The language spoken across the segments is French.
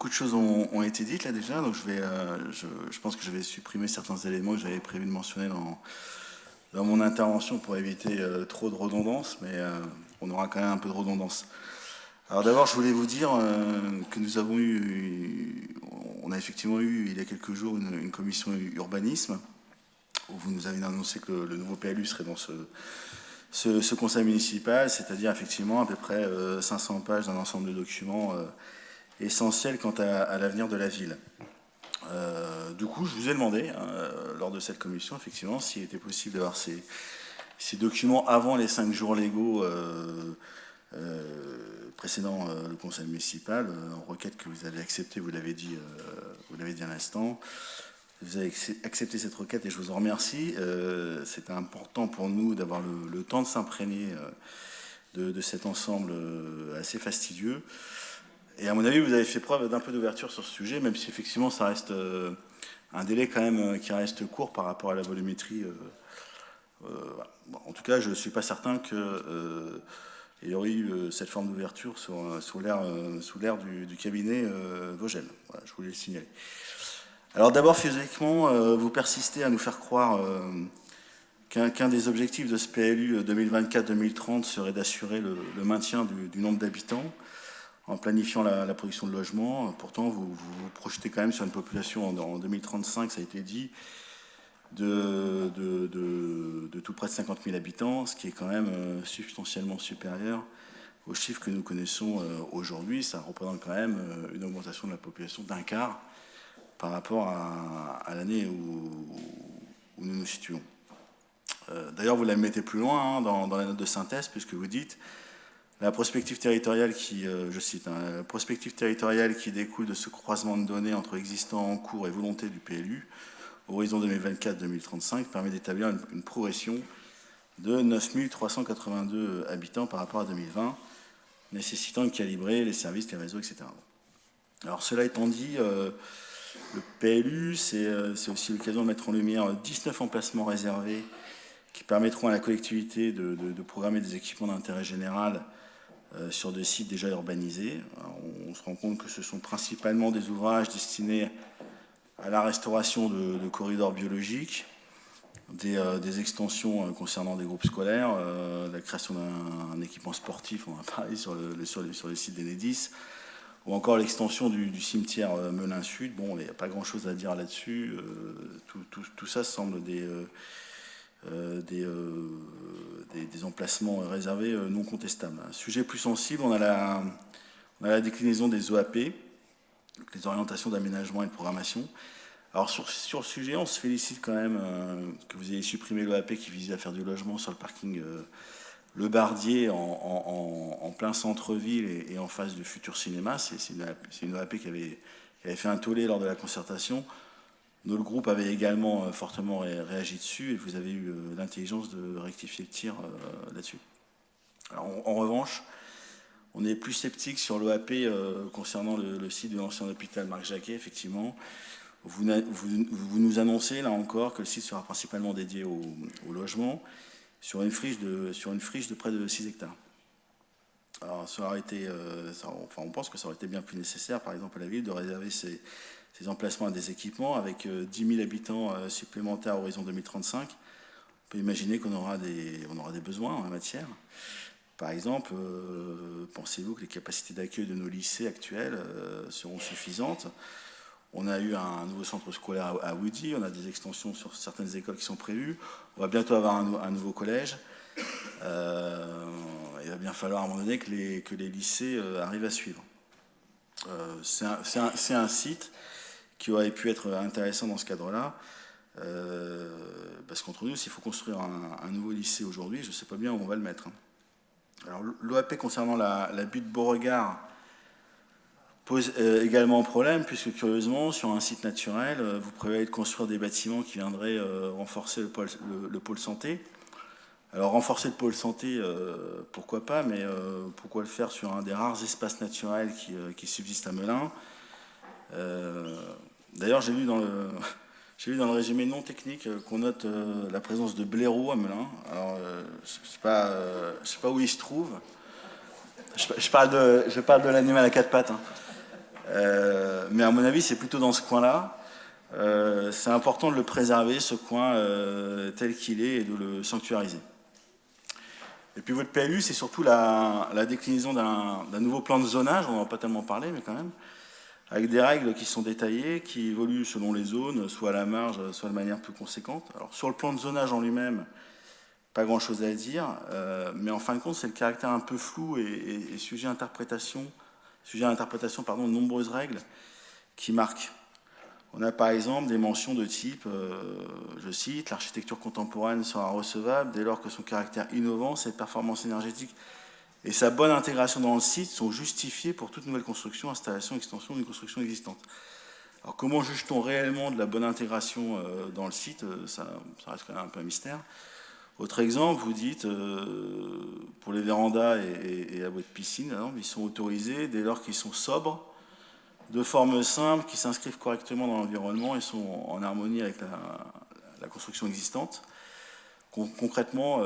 beaucoup de choses ont été dites là déjà, donc je pense que je vais supprimer certains éléments que j'avais prévu de mentionner dans mon intervention pour éviter trop de redondance, mais on aura quand même un peu de redondance. Alors d'abord, je voulais vous dire que on a effectivement eu il y a quelques jours une commission urbanisme, où vous nous avez annoncé que le nouveau PLU serait dans ce conseil municipal, c'est-à-dire effectivement à peu près 500 pages d'un ensemble de documents essentiels quant à l'avenir de la ville. Du coup, je vous ai demandé, lors de cette commission, effectivement, s'il était possible d'avoir ces documents avant les 5 jours légaux précédant le conseil municipal, en requête que vous avez acceptée, vous l'avez dit à l'instant. Vous avez accepté cette requête et je vous en remercie. C'était important pour nous d'avoir le temps de s'imprégner de cet ensemble assez fastidieux. Et à mon avis, vous avez fait preuve d'un peu d'ouverture sur ce sujet, même si effectivement ça reste un délai quand même qui reste court par rapport à la volumétrie. Voilà. Bon, en tout cas, je ne suis pas certain qu'il y aurait eu cette forme d'ouverture sous l'ère du cabinet Vogel. Voilà, je voulais le signaler. Alors d'abord, physiquement, vous persistez à nous faire croire qu'un des objectifs de ce PLU 2024-2030 serait d'assurer le maintien du nombre d'habitants en planifiant la production de logements. Pourtant, vous projetez quand même sur une population en 2035, ça a été dit, de tout près de 50 000 habitants, ce qui est quand même substantiellement supérieur aux chiffres que nous connaissons aujourd'hui. Ça représente quand même une augmentation de la population d'un quart par rapport à l'année où nous nous situons. D'ailleurs, vous la mettez plus loin dans la note de synthèse, puisque vous dites la prospective territoriale qui, je cite, la prospective territoriale qui découle de ce croisement de données entre existants en cours et volonté du PLU, horizon 2024-2035, permet d'établir une progression de 9 382 habitants par rapport à 2020, nécessitant de calibrer les services, les réseaux, etc. Alors, cela étant dit, le PLU, c'est aussi l'occasion de mettre en lumière 19 emplacements réservés qui permettront à la collectivité de programmer des équipements d'intérêt général sur des sites déjà urbanisés. Alors, on se rend compte que ce sont principalement des ouvrages destinés à la restauration de corridors biologiques, des extensions concernant des groupes scolaires, la création d'un équipement sportif, on a parlé sur le site d'Enedis, ou encore l'extension du cimetière Melun Sud. Bon, il n'y a pas grand-chose à dire là-dessus. Tout ça semble des emplacements réservés non contestables. Un sujet plus sensible, on a la déclinaison des OAP, les orientations d'aménagement et de programmation. Alors sur le sujet, on se félicite quand même que vous ayez supprimé l'OAP qui visait à faire du logement sur le parking Le Bardier en plein centre-ville et en face du futur cinéma. C'est une OAP qui avait fait un tollé lors de la concertation. Notre groupe avait également fortement réagi dessus et vous avez eu l'intelligence de rectifier le tir là-dessus. Alors en revanche, on est plus sceptique sur l'OAP concernant le site de l'ancien hôpital Marc Jacquet, effectivement. Vous nous annoncez là encore que le site sera principalement dédié au logement sur une friche de près de 6 hectares. Alors ça aurait été, on pense que ça aurait été bien plus nécessaire, par exemple à la ville, de réserver ces emplacements à des équipements avec 10 000 habitants supplémentaires à horizon 2035. On peut imaginer qu'on aura des besoins en la matière. Par exemple, pensez-vous que les capacités d'accueil de nos lycées actuels seront suffisantes? On a eu un nouveau centre scolaire à Woody, on a des extensions sur certaines écoles qui sont prévues. On va bientôt avoir un nouveau collège. Il va bien falloir à un moment donné que les lycées arrivent à suivre. C'est un site qui aurait pu être intéressant dans ce cadre-là. Parce qu'entre nous, s'il faut construire un nouveau lycée aujourd'hui, je ne sais pas bien où on va le mettre. Alors l'OAP concernant la butte Beauregard pose également problème, puisque curieusement, sur un site naturel, vous prévoyez de construire des bâtiments qui viendraient renforcer le pôle santé. Alors renforcer le pôle santé, pourquoi pas, mais pourquoi le faire sur un des rares espaces naturels qui subsistent à Melun? D'ailleurs, j'ai lu dans le résumé non technique qu'on note la présence de blaireaux à Melun. Alors, je sais pas où il se trouve. Je parle de l'animal à quatre pattes. mais à mon avis, c'est plutôt dans ce coin-là. C'est important de le préserver, ce coin tel qu'il est, et de le sanctuariser. Et puis votre PLU, c'est surtout la déclinaison d'un nouveau plan de zonage, on n'en a pas tellement parlé, mais quand même, avec des règles qui sont détaillées, qui évoluent selon les zones, soit à la marge, soit de manière plus conséquente. Alors sur le plan de zonage en lui-même, pas grand-chose à dire, mais en fin de compte, c'est le caractère un peu flou et sujet à interprétation, de nombreuses règles qui marquent. On a par exemple des mentions de type, je cite, l'architecture contemporaine sera recevable dès lors que son caractère innovant, ses performances énergétiques et sa bonne intégration dans le site sont justifiées pour toute nouvelle construction, installation, extension d'une construction existante. Alors comment juge-t-on réellement de la bonne intégration dans le site? Ça reste quand même un peu un mystère. Autre exemple, vous dites, pour les vérandas et à votre piscine, ils sont autorisés dès lors qu'ils sont sobres, de forme simple, qui s'inscrivent correctement dans l'environnement et sont en harmonie avec la construction existante. Concrètement,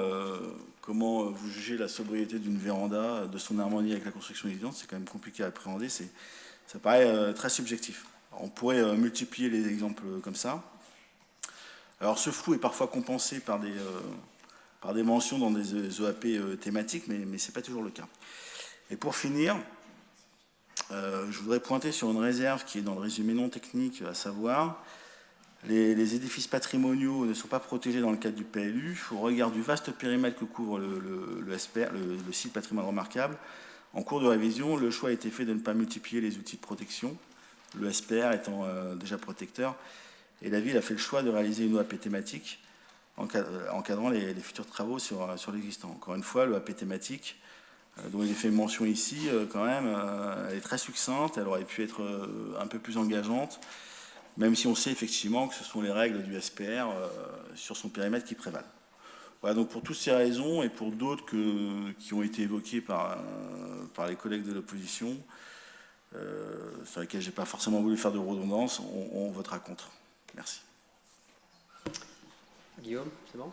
comment vous jugez la sobriété d'une véranda, de son harmonie avec la construction existante? C'est quand même compliqué à appréhender, ça paraît très subjectif. Alors, on pourrait multiplier les exemples comme ça. Alors ce flou est parfois compensé par des mentions dans des EAP thématiques, mais ce n'est pas toujours le cas. Et pour finir, je voudrais pointer sur une réserve qui est dans le résumé non technique, à savoir les édifices patrimoniaux ne sont pas protégés dans le cadre du PLU. Au regard du vaste périmètre que couvre le SPR, le site patrimoine remarquable, en cours de révision, le choix a été fait de ne pas multiplier les outils de protection, le SPR étant déjà protecteur, et la ville a fait le choix de réaliser une OAP thématique encadrant les futurs travaux sur l'existant. Encore une fois, l'OAP thématique, dont il est fait mention ici, quand même, elle est très succincte, elle aurait pu être un peu plus engageante, même si on sait effectivement que ce sont les règles du SPR sur son périmètre qui prévalent. Voilà, donc pour toutes ces raisons et pour d'autres qui ont été évoquées par les collègues de l'opposition, sur lesquelles je n'ai pas forcément voulu faire de redondance, on votera contre. Merci. Guillaume, c'est bon ?